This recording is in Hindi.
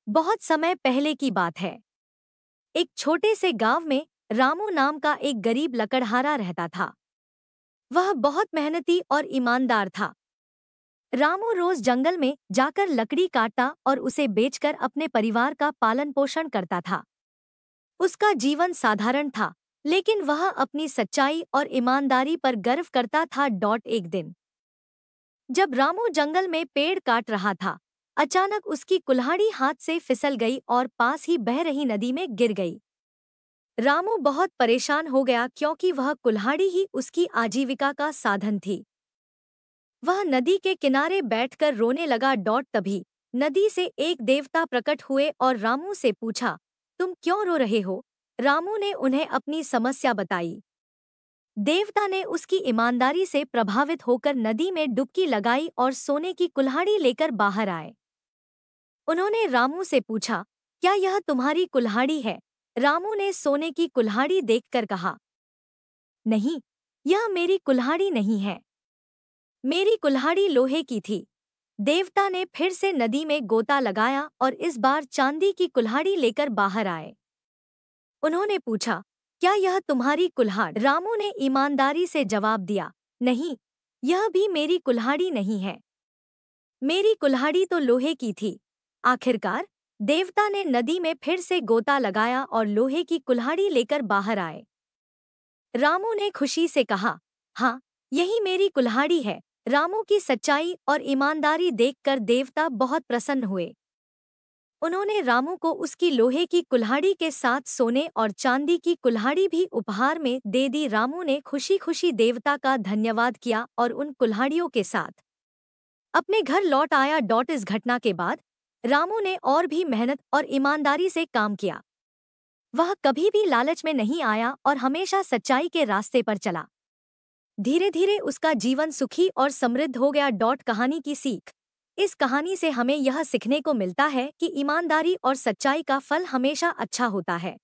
बहुत समय पहले की बात है। एक छोटे से गांव में रामू नाम का एक गरीब लकड़हारा रहता था। वह बहुत मेहनती और ईमानदार था। रामू रोज जंगल में जाकर लकड़ी काटता और उसे बेचकर अपने परिवार का पालन पोषण करता था। उसका जीवन साधारण था, लेकिन वह अपनी सच्चाई और ईमानदारी पर गर्व करता था। एक दिन जब रामू जंगल में पेड़ काट रहा था, अचानक उसकी कुल्हाड़ी हाथ से फिसल गई और पास ही बह रही नदी में गिर गई। रामू बहुत परेशान हो गया क्योंकि वह कुल्हाड़ी ही उसकी आजीविका का साधन थी। वह नदी के किनारे बैठकर रोने लगा। तभी नदी से एक देवता प्रकट हुए और रामू से पूछा, तुम क्यों रो रहे हो? रामू ने उन्हें अपनी समस्या बताई। देवता ने उसकी ईमानदारी से प्रभावित होकर नदी में डुबकी लगाई और सोने की कुल्हाड़ी लेकर बाहर आए। उन्होंने रामू से पूछा, क्या यह तुम्हारी कुल्हाड़ी है? रामू ने सोने की कुल्हाड़ी देखकर कहा, नहीं, यह मेरी कुल्हाड़ी नहीं है। मेरी कुल्हाड़ी लोहे की थी। देवता ने फिर से नदी में गोता लगाया और इस बार चांदी की कुल्हाड़ी लेकर बाहर आए। उन्होंने पूछा, क्या यह तुम्हारी कुल्हाड़? रामू ने ईमानदारी से जवाब दिया, नहीं, यह भी मेरी कुल्हाड़ी नहीं है। मेरी कुल्हाड़ी तो लोहे की थी। आखिरकार देवता ने नदी में फिर से गोता लगाया और लोहे की कुल्हाड़ी लेकर बाहर आए। रामू ने खुशी से कहा, हाँ, यही मेरी कुल्हाड़ी है। रामू की सच्चाई और ईमानदारी देखकर देवता बहुत प्रसन्न हुए। उन्होंने रामू को उसकी लोहे की कुल्हाड़ी के साथ सोने और चांदी की कुल्हाड़ी भी उपहार में दे दी। रामू ने खुशी खुशी देवता का धन्यवाद किया और उन कुल्हाड़ियों के साथ अपने घर लौट आया। इस घटना के बाद रामू ने और भी मेहनत और ईमानदारी से काम किया। वह कभी भी लालच में नहीं आया और हमेशा सच्चाई के रास्ते पर चला। धीरे धीरे उसका जीवन सुखी और समृद्ध हो गया। कहानी की सीख। इस कहानी से हमें यह सीखने को मिलता है कि ईमानदारी और सच्चाई का फल हमेशा अच्छा होता है।